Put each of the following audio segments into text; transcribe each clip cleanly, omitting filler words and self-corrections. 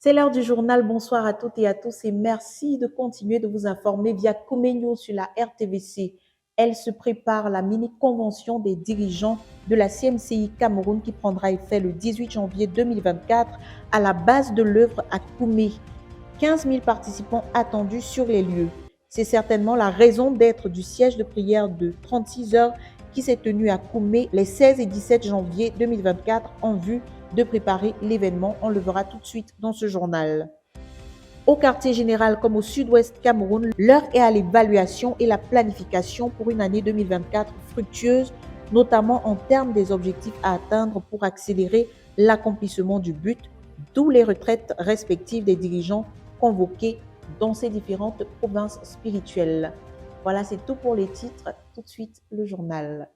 C'est l'heure du journal. Bonsoir à toutes et à tous et merci de continuer de vous informer via Comenio sur la RTVC. Elle se prépare la mini-convention des dirigeants de la CMCI Cameroun qui prendra effet le 18 janvier 2024 à la base de l'œuvre à Koumé. 15 000 participants attendus sur les lieux. C'est certainement la raison d'être du siège de prière de 36 heures qui s'est tenu à Koumé les 16 et 17 janvier 2024 en vue de préparer l'événement. On le verra tout de suite dans ce journal. Au quartier général comme au sud-ouest Cameroun, l'heure est à l'évaluation et la planification pour une année 2024 fructueuse, notamment en termes des objectifs à atteindre pour accélérer l'accomplissement du but, d'où les retraites respectives des dirigeants convoqués dans ces différentes provinces spirituelles. Voilà, c'est tout pour les titres. Tout de suite, le journal.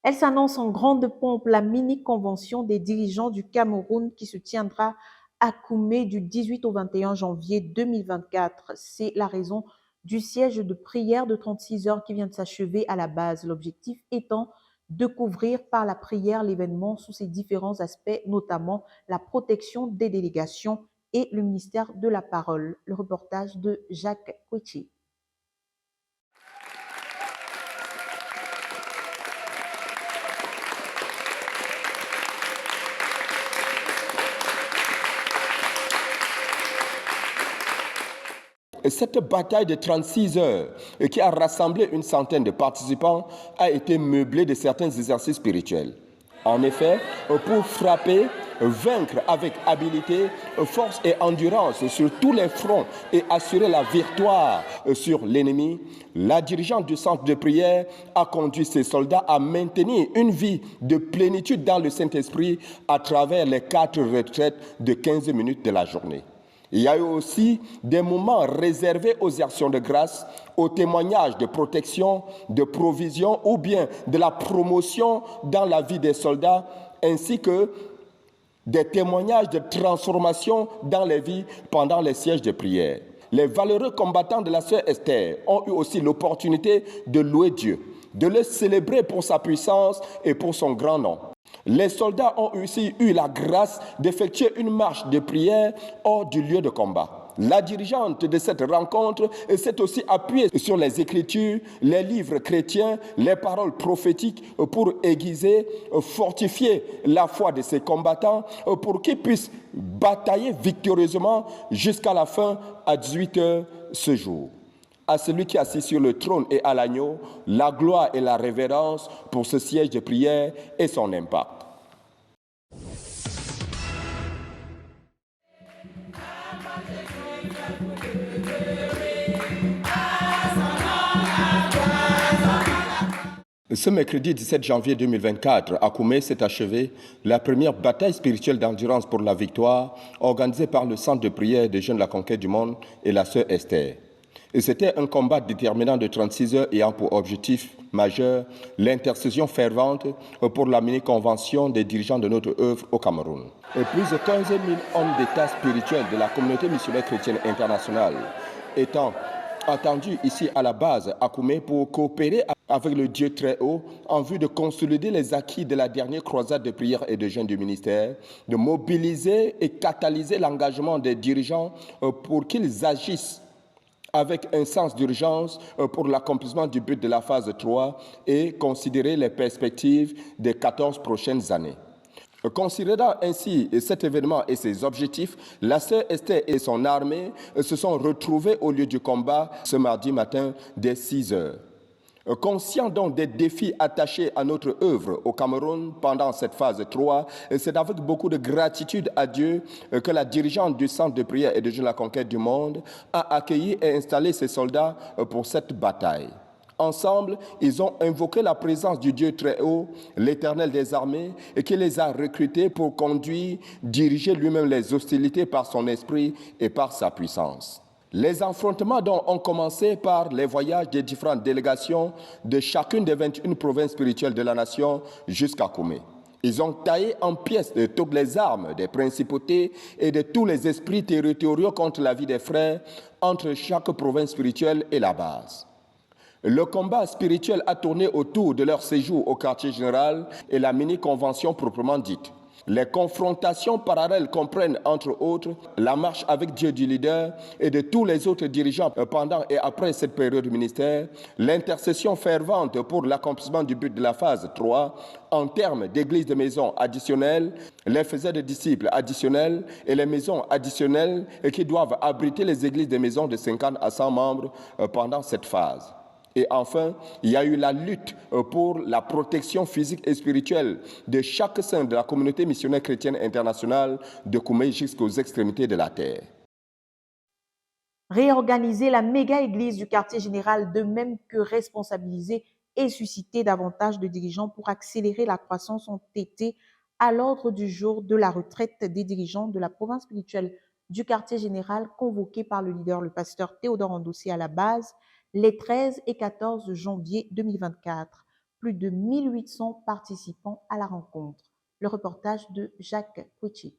Elle s'annonce en grande pompe la mini-convention des dirigeants du Cameroun qui se tiendra à Koumé du 18 au 21 janvier 2024. C'est la raison du siège de prière de 36 heures qui vient de s'achever à la base. L'objectif étant de couvrir par la prière l'événement sous ses différents aspects, notamment la protection des délégations et le ministère de la Parole. Le reportage de Jacques Kouechi. Cette bataille de 36 heures qui a rassemblé une centaine de participants a été meublée de certains exercices spirituels. En effet, pour frapper, vaincre avec habileté, force et endurance sur tous les fronts et assurer la victoire sur l'ennemi, la dirigeante du centre de prière a conduit ses soldats à maintenir une vie de plénitude dans le Saint-Esprit à travers les 4 retraites de 15 minutes de la journée. Il y a eu aussi des moments réservés aux actions de grâce, aux témoignages de protection, de provision ou bien de la promotion dans la vie des soldats, ainsi que des témoignages de transformation dans les vies pendant les sièges de prière. Les valeureux combattants de la sœur Esther ont eu aussi l'opportunité de louer Dieu, de le célébrer pour sa puissance et pour son grand nom. Les soldats ont aussi eu la grâce d'effectuer une marche de prière hors du lieu de combat. La dirigeante de cette rencontre s'est aussi appuyée sur les Écritures, les livres chrétiens, les paroles prophétiques pour aiguiser, fortifier la foi de ces combattants pour qu'ils puissent batailler victorieusement jusqu'à la fin à 18 heures ce jour. À celui qui est assis sur le trône et à l'agneau, la gloire et la révérence pour ce siège de prière et son impact. Ce mercredi 17 janvier 2024, à Koumé s'est achevée la première bataille spirituelle d'endurance pour la victoire organisée par le Centre de prière des jeunes de la conquête du monde et la sœur Esther. Et c'était un combat déterminant de 36 heures ayant pour objectif majeur l'intercession fervente pour la mini-convention des dirigeants de notre œuvre au Cameroun. Et plus de 15 000 hommes d'État spirituels de la communauté missionnaire chrétienne internationale étant attendus ici à la base à Koumé pour coopérer avec le Dieu très haut en vue de consolider les acquis de la dernière croisade de prière et de jeûne du ministère, de mobiliser et catalyser l'engagement des dirigeants pour qu'ils agissent avec un sens d'urgence pour l'accomplissement du but de la phase 3 et considérer les perspectives des 14 prochaines années. Considérant ainsi cet événement et ses objectifs, la sœur Esther et son armée se sont retrouvés au lieu du combat ce mardi matin dès 6 heures. Conscient donc des défis attachés à notre œuvre au Cameroun pendant cette phase 3, c'est avec beaucoup de gratitude à Dieu que la dirigeante du Centre de prière et de jeûne de la conquête du monde a accueilli et installé ses soldats pour cette bataille. Ensemble, ils ont invoqué la présence du Dieu très haut, l'Éternel des armées, et qui les a recrutés pour conduire, diriger lui-même les hostilités par son esprit et par sa puissance. Les affrontements donc ont commencé par les voyages des différentes délégations de chacune des 21 provinces spirituelles de la nation jusqu'à Koumé. Ils ont taillé en pièces de toutes les armes des principautés et de tous les esprits territoriaux contre la vie des frères entre chaque province spirituelle et la base. Le combat spirituel a tourné autour de leur séjour au quartier général et la mini-convention proprement dite. Les confrontations parallèles comprennent, entre autres, la marche avec Dieu du leader et de tous les autres dirigeants pendant et après cette période du ministère, l'intercession fervente pour l'accomplissement du but de la phase 3 en termes d'églises de maisons additionnelles, les faiseurs de disciples additionnels et les maisons additionnelles qui doivent abriter les églises de maisons de 50 à 100 membres pendant cette phase. Et enfin, il y a eu la lutte pour la protection physique et spirituelle de chaque saint de la communauté missionnaire chrétienne internationale de Koumé jusqu'aux extrémités de la terre. Réorganiser la méga-église du quartier général, de même que responsabiliser et susciter davantage de dirigeants pour accélérer la croissance, ont été à l'ordre du jour de la retraite des dirigeants de la province spirituelle du quartier général convoquée par le leader, le pasteur Théodore Andossé à la base, les 13 et 14 janvier 2024. Plus de 1800 participants à la rencontre. Le reportage de Jacques Kouichi.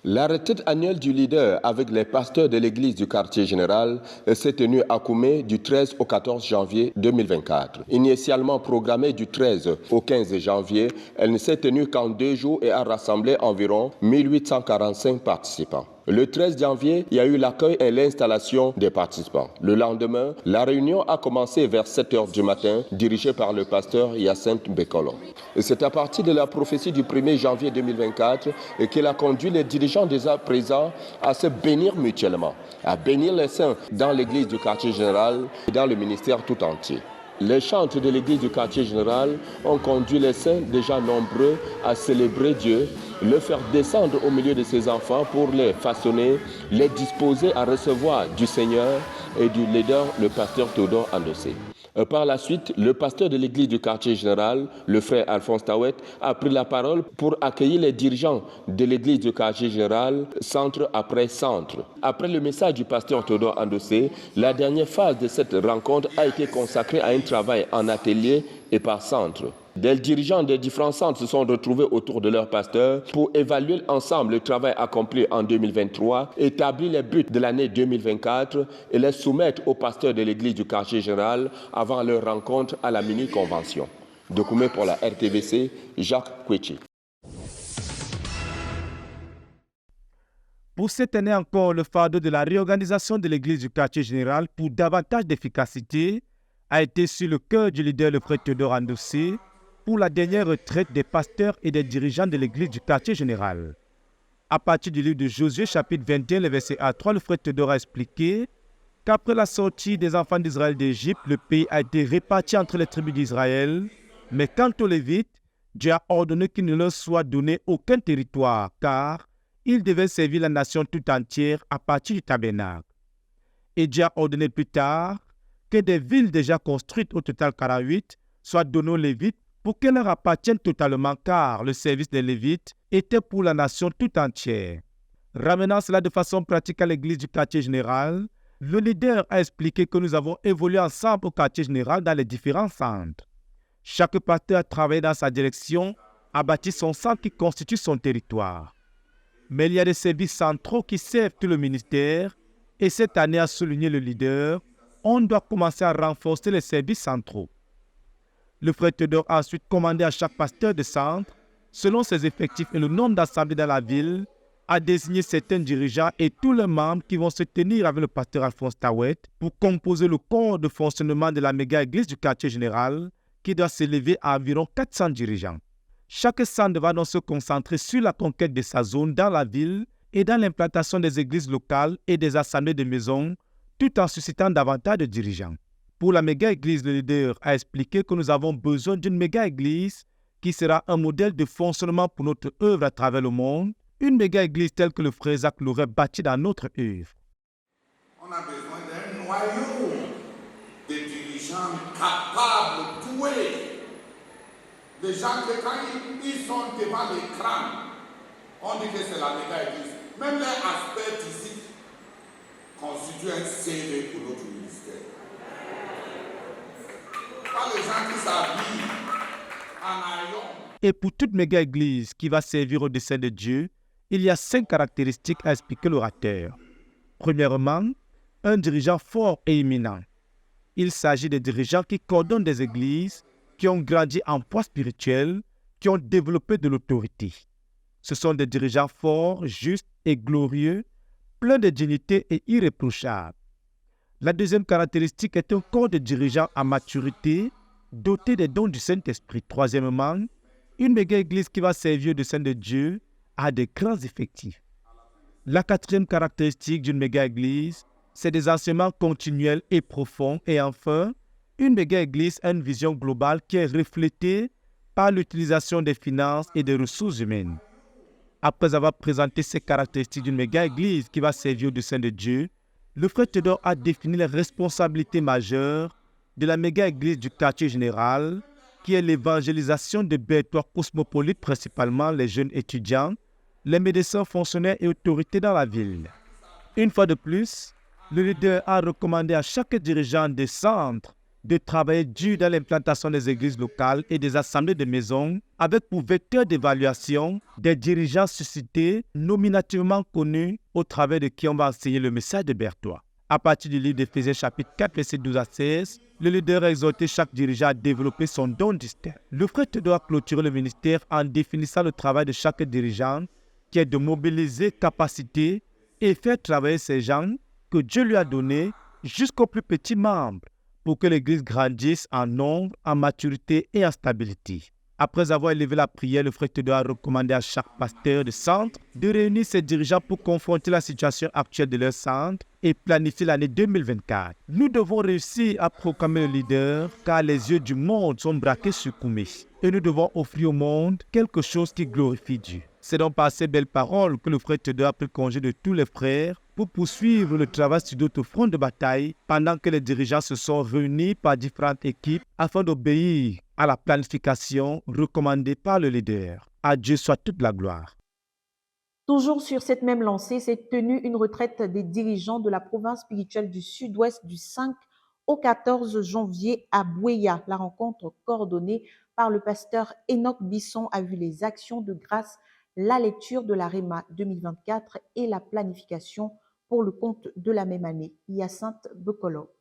La retraite annuelle du leader avec les pasteurs de l'église du quartier général s'est tenue à Koumé du 13 au 14 janvier 2024. Initialement programmée du 13 au 15 janvier, elle ne s'est tenue qu'en 2 jours et a rassemblé environ 1845 participants. Le 13 janvier, il y a eu l'accueil et l'installation des participants. Le lendemain, la réunion a commencé vers 7 h du matin, dirigée par le pasteur Hyacinthe Bekolo. C'est à partir de la prophétie du 1er janvier 2024 qu'elle a conduit les dirigeants déjà présents à se bénir mutuellement, à bénir les saints dans l'église du quartier général et dans le ministère tout entier. Les chantres de l'église du quartier général ont conduit les saints déjà nombreux à célébrer Dieu, le faire descendre au milieu de ses enfants pour les façonner, les disposer à recevoir du Seigneur et du leader, le pasteur Théodore Andossé. Par la suite, le pasteur de l'église du quartier général, le frère Alphonse Tawet, a pris la parole pour accueillir les dirigeants de l'église du quartier général, centre après centre. Après le message du pasteur Théodore Andossé, la dernière phase de cette rencontre a été consacrée à un travail en atelier et par centre. Des dirigeants des différents centres se sont retrouvés autour de leur pasteur pour évaluer ensemble le travail accompli en 2023, établir les buts de l'année 2024 et les soumettre au pasteur de l'église du quartier général avant leur rencontre à la mini-convention. De Koumé pour la RTVC, Jacques Kouichi. Pour cette année encore, le fardeau de la réorganisation de l'église du quartier général pour davantage d'efficacité a été sur le cœur du leader, le frère Théodore Andossé, pour la dernière retraite des pasteurs et des dirigeants de l'église du quartier général. À partir du livre de Josué, chapitre 21, le verset A3, le frère Théodore a expliqué qu'après la sortie des enfants d'Israël d'Égypte, le pays a été réparti entre les tribus d'Israël. Mais quant aux Lévites, Dieu a ordonné qu'il ne leur soit donné aucun territoire, car ils devaient servir la nation tout entière à partir du tabernacle. Et Dieu a ordonné plus tard que des villes déjà construites, au total 48, soient données aux Lévites pour qu'elles leur appartiennent totalement, car le service des Lévites était pour la nation tout entière. Ramenant cela de façon pratique à l'église du quartier général, le leader a expliqué que nous avons évolué ensemble au quartier général dans les différents centres. Chaque pasteur a travaillé dans sa direction, a bâti son centre qui constitue son territoire. Mais il y a des services centraux qui servent tout le ministère, et cette année, a souligné le leader, on doit commencer à renforcer les services centraux. Le frère Théodore a ensuite commandé à chaque pasteur de centre, selon ses effectifs et le nombre d'assemblées dans la ville, à désigner certains dirigeants et tous les membres qui vont se tenir avec le pasteur Alphonse Tawet pour composer le corps de fonctionnement de la méga-église du quartier général qui doit s'élever à environ 400 dirigeants. Chaque centre va donc se concentrer sur la conquête de sa zone dans la ville et dans l'implantation des églises locales et des assemblées de maisons, tout en suscitant davantage de dirigeants. Pour la méga-église, le leader a expliqué que nous avons besoin d'une méga-église qui sera un modèle de fonctionnement pour notre œuvre à travers le monde, une méga-église telle que le frère Jacques l'aurait bâtie dans notre œuvre. On a besoin d'un noyau de dirigeants capables, doués, des gens que quand ils sont devant l'écran, on dit que c'est la méga-église. Même leur aspect physique constitue un CV pour notre ministère. Pas les gens qui s'habillent en haillons. Et pour toute méga-église qui va servir au dessein de Dieu, il y a 5 caractéristiques à expliquer l'orateur. Premièrement, un dirigeant fort et éminent. Il s'agit de dirigeants qui coordonnent des églises, qui ont grandi en poids spirituel, qui ont développé de l'autorité. Ce sont des dirigeants forts, justes et glorieux, pleins de dignité et irréprochables. La deuxième caractéristique est un corps de dirigeants à maturité, doté des dons du Saint-Esprit. Troisièmement, une méga église qui va servir de Saint de Dieu a de grands effectifs. La quatrième caractéristique d'une méga église, c'est des enseignements continuels et profonds. Et enfin, une méga église a une vision globale qui est reflétée par l'utilisation des finances et des ressources humaines. Après avoir présenté ces caractéristiques d'une méga église qui va servir de Saint de Dieu, le frère Théodore a défini les responsabilités majeures de la méga église du quartier général, qui est l'évangélisation des territoires cosmopolites, principalement les jeunes étudiants, les médecins, fonctionnaires et autorités dans la ville. Une fois de plus, le leader a recommandé à chaque dirigeant des centres de travailler dur dans l'implantation des églises locales et des assemblées de maisons, avec pour vecteur d'évaluation des dirigeants suscités, nominativement connus, au travers de qui on va enseigner le message de Berthois. À partir du livre d'Éphésiens chapitre 4, versets 12 à 16, le leader a exhorté chaque dirigeant à développer son don distinct. Le frère doit clôturer le ministère en définissant le travail de chaque dirigeant, qui est de mobiliser capacité et faire travailler ces gens que Dieu lui a donnés jusqu'aux plus petits membres, pour que l'Église grandisse en nombre, en maturité et en stabilité. Après avoir élevé la prière, le frère Théodore a recommandé à chaque pasteur de centre de réunir ses dirigeants pour confronter la situation actuelle de leur centre et planifier l'année 2024. Nous devons réussir à proclamer le leader, car les yeux du monde sont braqués sur Koumé. Et nous devons offrir au monde quelque chose qui glorifie Dieu. C'est donc par ces belles paroles que le frère Théodore a pris congé de tous les frères pour poursuivre le travail sur d'autres fronts de bataille, pendant que les dirigeants se sont réunis par différentes équipes afin d'obéir à la planification recommandée par le leader. À Dieu soit toute la gloire. Toujours sur cette même lancée, s'est tenue une retraite des dirigeants de la province spirituelle du Sud-Ouest du 5 au 14 janvier à Bouéa. La rencontre coordonnée par le pasteur Enoch Bisson a vu les actions de grâce, la lecture de la REMA 2024 et la planification pour le compte de la même année. Hyacinthe Bokolo.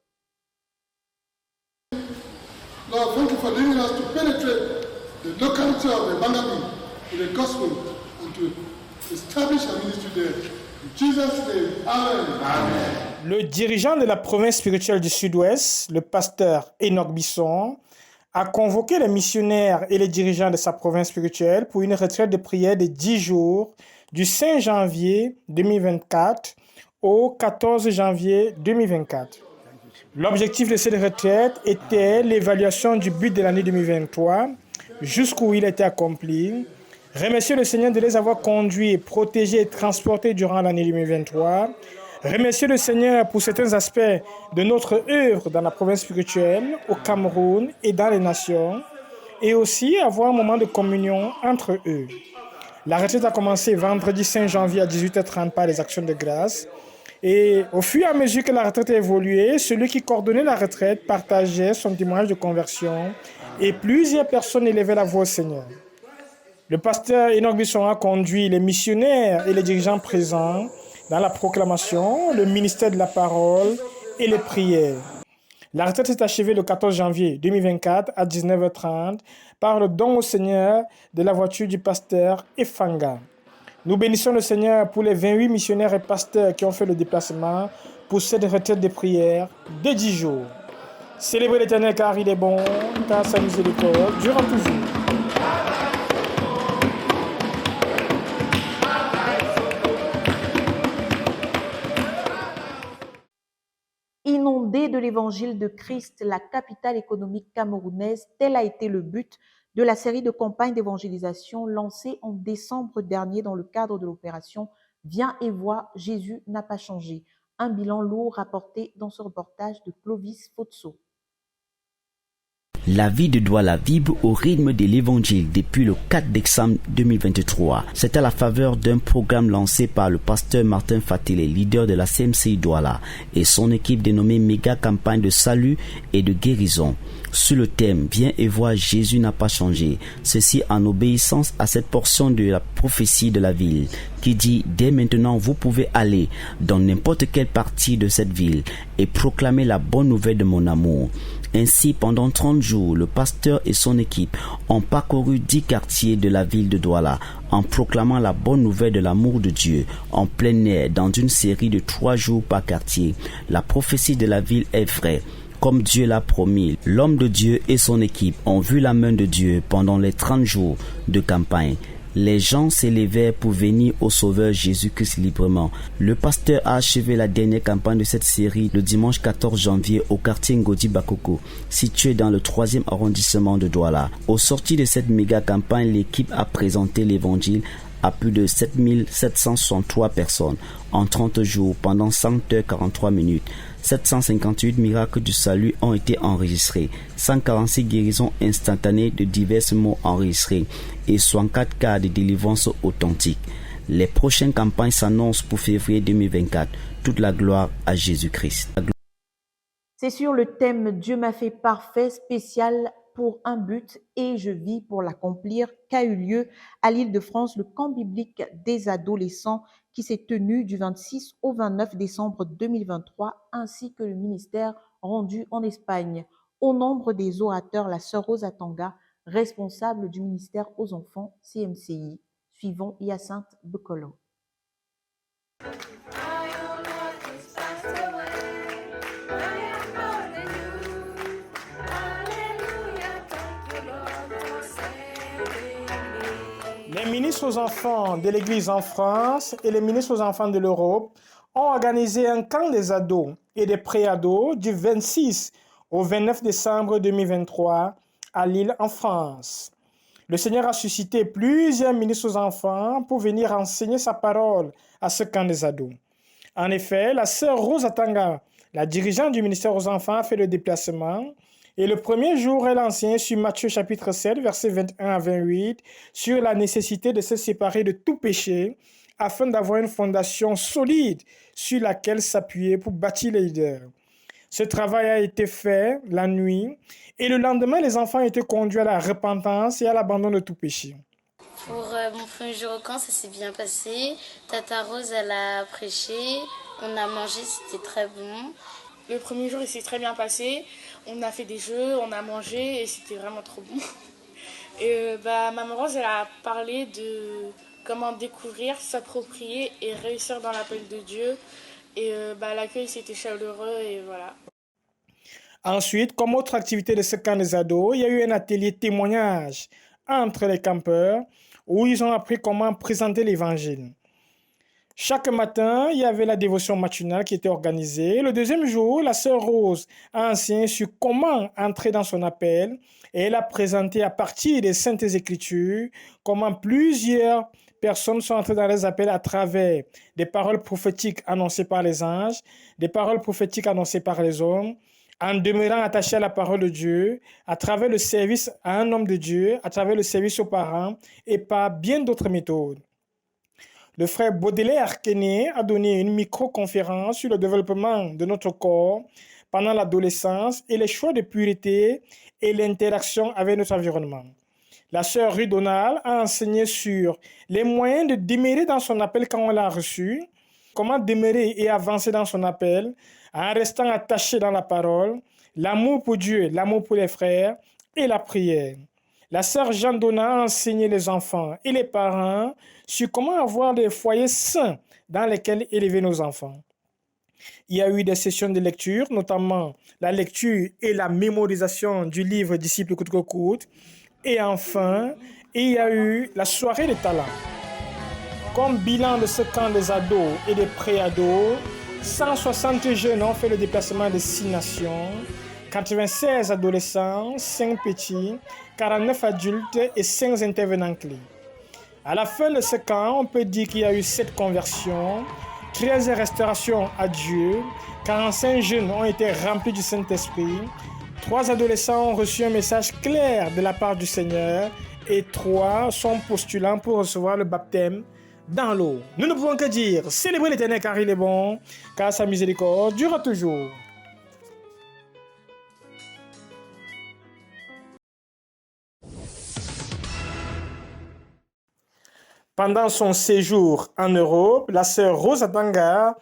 Lord, thank you for leading us to penetrate the locality of the Bangabi with the gospel and to establish a ministry there. In Jesus' name, amen. Amen. Le dirigeant de la province spirituelle du Sud-Ouest, le pasteur Enoch Bisson, a convoqué les missionnaires et les dirigeants de sa province spirituelle pour une retraite de prière de 10 jours du 5 janvier 2024 au 14 janvier 2024. L'objectif de cette retraite était l'évaluation du but de l'année 2023, jusqu'où il était accompli, remercier le Seigneur de les avoir conduits, protégés et transportés durant l'année 2023, remercier le Seigneur pour certains aspects de notre œuvre dans la province spirituelle, au Cameroun et dans les nations, et aussi avoir un moment de communion entre eux. La retraite a commencé vendredi 5 janvier à 18h30 par les actions de grâce. Et au fur et à mesure que la retraite a évolué, celui qui coordonnait la retraite partageait son témoignage de conversion et plusieurs personnes élevaient la voix au Seigneur. Le pasteur Enoch Bisson a conduit les missionnaires et les dirigeants présents dans la proclamation, le ministère de la parole et les prières. La retraite s'est achevée le 14 janvier 2024 à 19h30 par le don au Seigneur de la voiture du pasteur Efanga. Nous bénissons le Seigneur pour les 28 missionnaires et pasteurs qui ont fait le déplacement pour cette retraite de prière de 10 jours. Célébrez l'Éternel car il est bon, car sa miséricorde durera toujours. Inondée de l'évangile de Christ, la capitale économique camerounaise, tel a été le but de la série de campagnes d'évangélisation lancée en décembre dernier dans le cadre de l'opération Viens et vois, Jésus n'a pas changé. Un bilan lourd rapporté dans ce reportage de Clovis Fotso. La vie de Douala vibre au rythme de l'évangile depuis le 4 décembre 2023. C'est à la faveur d'un programme lancé par le pasteur Martin Fatile, leader de la CMCI Douala, et son équipe dénommée Méga Campagne de salut et de guérison. Sur le thème « Viens et vois, Jésus n'a pas changé », ceci en obéissance à cette portion de la prophétie de la ville qui dit « Dès maintenant, vous pouvez aller dans n'importe quelle partie de cette ville et proclamer la bonne nouvelle de mon amour ». Ainsi, pendant 30 jours, le pasteur et son équipe ont parcouru 10 quartiers de la ville de Douala en proclamant la bonne nouvelle de l'amour de Dieu en plein air dans une série de 3 jours par quartier. La prophétie de la ville est vraie. Comme Dieu l'a promis, l'homme de Dieu et son équipe ont vu la main de Dieu pendant les 30 jours de campagne. Les gens s'élevèrent pour venir au Sauveur Jésus-Christ librement. Le pasteur a achevé la dernière campagne de cette série le dimanche 14 janvier au quartier Ngodi Bakoko, situé dans le 3e arrondissement de Douala. Au sorti de cette méga campagne, l'équipe a présenté l'évangile à plus de 7763 personnes en 30 jours pendant 100h43. 758 miracles du salut ont été enregistrés, 146 guérisons instantanées de divers maux enregistrés et 64 cas de délivrance authentique. Les prochaines campagnes s'annoncent pour février 2024. Toute la gloire à Jésus-Christ. C'est sur le thème « Dieu m'a fait parfait » spécial pour un but et je vis pour l'accomplir qu'a eu lieu à l'Île-de-France le camp biblique des adolescents qui s'est tenu du 26 au 29 décembre 2023 ainsi que le ministère rendu en Espagne. Au nombre des orateurs, la sœur Rosa Tanga, responsable du ministère aux enfants CMCI. Suivons Hyacinthe Bekolo. Les ministres aux enfants de l'Église en France et les ministres aux enfants de l'Europe ont organisé un camp des ados et des pré-ados du 26 au 29 décembre 2023 à Lille en France. Le Seigneur a suscité plusieurs ministres aux enfants pour venir enseigner sa parole à ce camp des ados. En effet, la sœur Rosa Tanga, la dirigeante du ministère aux enfants, a fait le déplacement. Et le premier jour, elle enseigne sur Matthieu chapitre 7, versets 21 à 28, sur la nécessité de se séparer de tout péché afin d'avoir une fondation solide sur laquelle s'appuyer pour bâtir les leaders. Ce travail a été fait la nuit et le lendemain, les enfants étaient conduits à la repentance et à l'abandon de tout péché. Pour mon premier jour au camp, ça s'est bien passé. Tata Rose, elle a prêché, on a mangé, c'était très bon. Le premier jour, il s'est très bien passé. On a fait des jeux, on a mangé et c'était vraiment trop bon. Et Maman Rose, elle a parlé de comment découvrir, s'approprier et réussir dans l'appel de Dieu. Et l'accueil, c'était chaleureux et voilà. Ensuite, comme autre activité de ce camp des ados, il y a eu un atelier témoignage entre les campeurs où ils ont appris comment présenter l'évangile. Chaque matin, il y avait la dévotion matinale qui était organisée. Le deuxième jour, la sœur Rose a enseigné sur comment entrer dans son appel et elle a présenté à partir des Saintes Écritures comment plusieurs personnes sont entrées dans les appels à travers des paroles prophétiques annoncées par les anges, des paroles prophétiques annoncées par les hommes, en demeurant attachés à la parole de Dieu, à travers le service à un homme de Dieu, à travers le service aux parents et par bien d'autres méthodes. Le frère Baudelaire Kené a donné une micro-conférence sur le développement de notre corps pendant l'adolescence et les choix de pureté et l'interaction avec notre environnement. La sœur Ruth Donald a enseigné sur les moyens de demeurer dans son appel quand on l'a reçu, comment demeurer et avancer dans son appel en restant attaché dans la parole, l'amour pour Dieu, l'amour pour les frères et la prière. La sœur Jeanne Donna a enseigné les enfants et les parents sur comment avoir des foyers sains dans lesquels élever nos enfants. Il y a eu des sessions de lecture, notamment la lecture et la mémorisation du livre Disciples coûte que coûte. Et enfin, il y a eu la soirée des talents. Comme bilan de ce camp des ados et des pré-ados, 160 jeunes ont fait le déplacement de 6 nations, 96 adolescents, 5 petits, 49 adultes et 5 intervenants clés. À la fin de ce camp, on peut dire qu'il y a eu 7 conversions, 13 restaurations à Dieu, 45 jeunes ont été remplis du Saint-Esprit, 3 adolescents ont reçu un message clair de la part du Seigneur et 3 sont postulants pour recevoir le baptême dans l'eau. Nous ne pouvons que dire, célébrez l'Éternel car il est bon, car sa miséricorde dure toujours. Pendant son séjour en Europe, la sœur Rosa Tanga,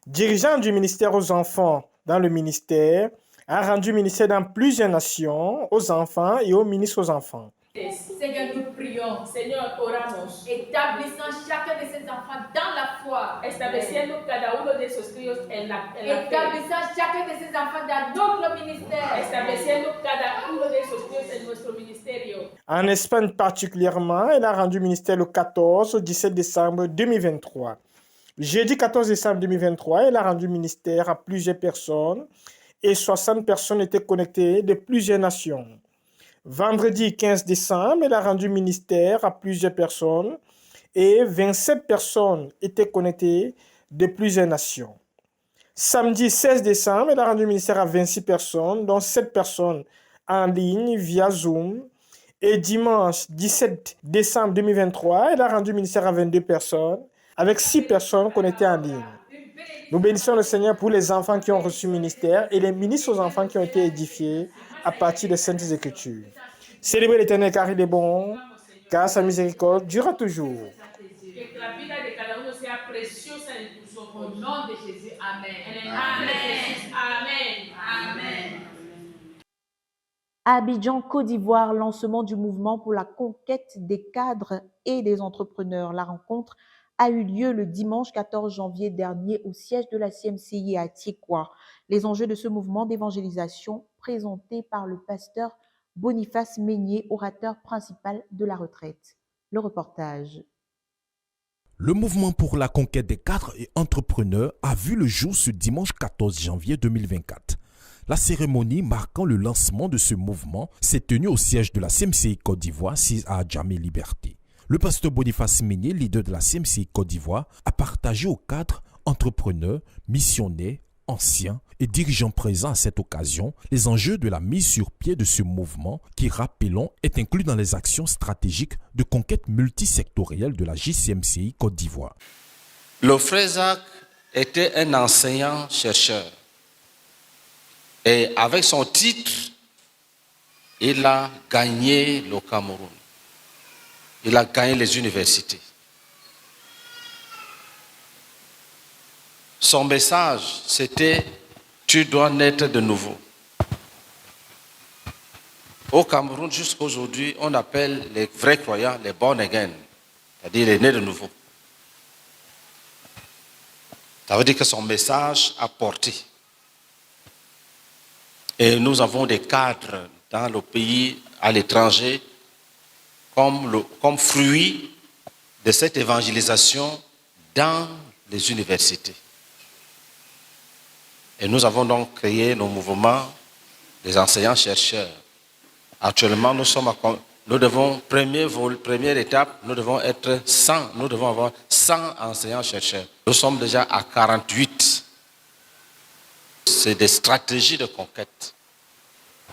dirigeante du ministère aux enfants dans le ministère, a rendu ministère dans plusieurs nations aux enfants et aux ministres aux enfants. Seigneur, nous prions. Señor, oramos. Établissant chacun de ces enfants dans la foi. Estableciendo cada uno de esos críos en la fe. Établissant chacun de ces enfants dans notre ministère. Estableciendo cada uno de esos críos en nuestro ministerio. En Espagne particulièrement, elle a rendu ministère le 14 au 17 décembre 2023. Jeudi 14 décembre 2023, elle a rendu ministère à plusieurs personnes et 60 personnes étaient connectées de plusieurs nations. Vendredi 15 décembre, elle a rendu ministère à plusieurs personnes et 27 personnes étaient connectées de plusieurs nations. Samedi 16 décembre, elle a rendu ministère à 26 personnes, dont 7 personnes en ligne via Zoom. Et dimanche 17 décembre 2023, elle a rendu ministère à 22 personnes, avec 6 personnes connectées en ligne. Nous bénissons le Seigneur pour les enfants qui ont reçu ministère et les ministres aux enfants qui ont été édifiés à partir des Saintes Écritures. Célébrez l'Éternel car il est bon, car sa miséricorde durera toujours. Que la vida de cada uno sea preciosa en tus ojos. Au nom de Jésus, Amen. Amen. Amen. Amen. À Abidjan, Côte d'Ivoire, lancement du mouvement pour la conquête des cadres et des entrepreneurs. La rencontre a eu lieu le dimanche 14 janvier dernier au siège de la CMCI à Tiekwa. Les enjeux de ce mouvement d'évangélisation présenté par le pasteur Boniface Meignier, orateur principal de la retraite. Le reportage. Le mouvement pour la conquête des cadres et entrepreneurs a vu le jour ce dimanche 14 janvier 2024. La cérémonie marquant le lancement de ce mouvement s'est tenue au siège de la CMCI Côte d'Ivoire, 6 à Djamé Liberté. Le pasteur Boniface Meignier, leader de la CMCI Côte d'Ivoire, a partagé aux cadres, entrepreneurs, missionnaires, anciens et dirigeants présents à cette occasion les enjeux de la mise sur pied de ce mouvement qui, rappelons, est inclus dans les actions stratégiques de conquête multisectorielle de la JCMCI Côte d'Ivoire. Le frère Jacques était un enseignant-chercheur et avec son titre, il a gagné le Cameroun. Il a gagné les universités. Son message, c'était « Tu dois naître de nouveau ». Au Cameroun, jusqu'à aujourd'hui, on appelle les vrais croyants les born again, c'est-à-dire les nés de nouveau. Ça veut dire que son message a porté. Et nous avons des cadres dans le pays, à l'étranger, comme fruit de cette évangélisation dans les universités. Et nous avons donc créé nos mouvements des enseignants-chercheurs. Actuellement, nous devons, première étape, nous devons être 100, nous devons avoir 100 enseignants-chercheurs. Nous sommes déjà à 48. C'est des stratégies de conquête.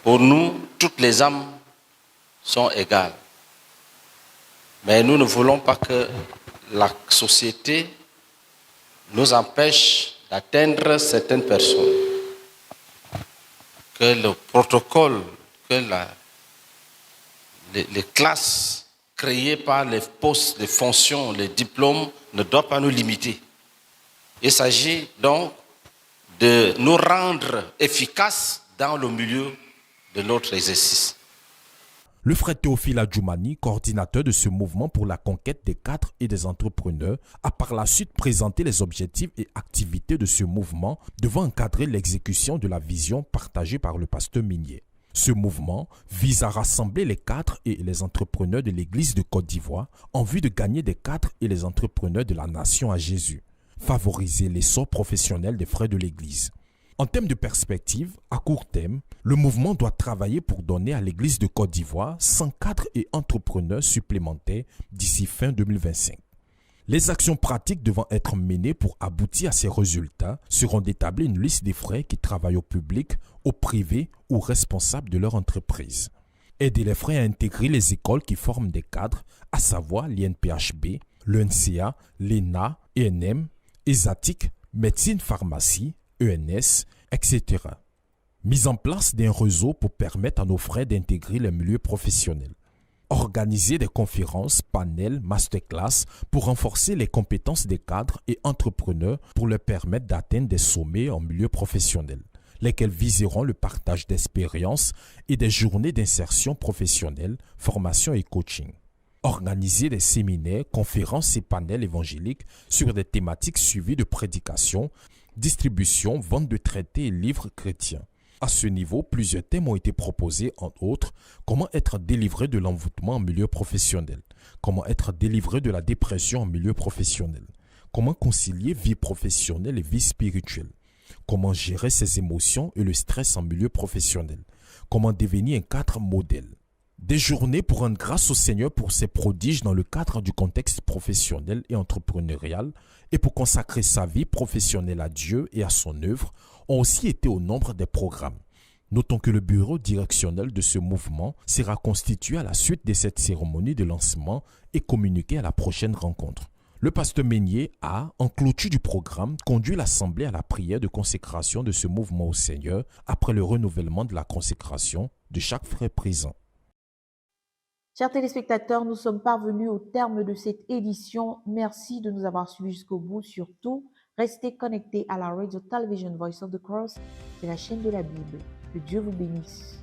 Pour nous, toutes les âmes sont égales. Mais nous ne voulons pas que la société nous empêche d'atteindre certaines personnes. Que le protocole, que les classes créées par les postes, les fonctions, les diplômes ne doivent pas nous limiter. Il s'agit donc de nous rendre efficaces dans le milieu de notre exercice. Le frère Théophile Adjoumani, coordinateur de ce mouvement pour la conquête des cadres et des entrepreneurs, a par la suite présenté les objectifs et activités de ce mouvement devant encadrer l'exécution de la vision partagée par le pasteur Meignier. Ce mouvement vise à rassembler les cadres et les entrepreneurs de l'Église de Côte d'Ivoire en vue de gagner des cadres et les entrepreneurs de la nation à Jésus, favoriser l'essor professionnel des frères de l'Église. En termes de perspective, à court terme, le mouvement doit travailler pour donner à l'Église de Côte d'Ivoire 100 cadres et entrepreneurs supplémentaires d'ici fin 2025. Les actions pratiques devant être menées pour aboutir à ces résultats seront d'établir une liste des frères qui travaillent au public, au privé ou responsables de leur entreprise. Aider les frères à intégrer les écoles qui forment des cadres, à savoir l'INPHB, l'ENCA, l'ENA, ENM, ESATIC, médecine pharmacie, ENS, etc. Mise en place d'un réseau pour permettre à nos frères d'intégrer les milieux professionnels. Organiser des conférences, panels, masterclass pour renforcer les compétences des cadres et entrepreneurs pour leur permettre d'atteindre des sommets en milieu professionnel, lesquels viseront le partage d'expériences et des journées d'insertion professionnelle, formation et coaching. Organiser des séminaires, conférences et panels évangéliques sur des thématiques suivies de prédication, distribution, vente de traités et livres chrétiens. À ce niveau, plusieurs thèmes ont été proposés, entre autres, comment être délivré de l'envoûtement en milieu professionnel, comment être délivré de la dépression en milieu professionnel, comment concilier vie professionnelle et vie spirituelle, comment gérer ses émotions et le stress en milieu professionnel, comment devenir un cadre modèle. Des journées pour rendre grâce au Seigneur pour ses prodiges dans le cadre du contexte professionnel et entrepreneurial et pour consacrer sa vie professionnelle à Dieu et à son œuvre ont aussi été au nombre des programmes. Notons que le bureau directionnel de ce mouvement sera constitué à la suite de cette cérémonie de lancement et communiqué à la prochaine rencontre. Le pasteur Meignier a, en clôture du programme, conduit l'assemblée à la prière de consécration de ce mouvement au Seigneur après le renouvellement de la consécration de chaque frère présent. Chers téléspectateurs, nous sommes parvenus au terme de cette édition. Merci de nous avoir suivis jusqu'au bout. Surtout, restez connectés à la Radio Television Voice of the Cross, c'est la chaîne de la Bible. Que Dieu vous bénisse.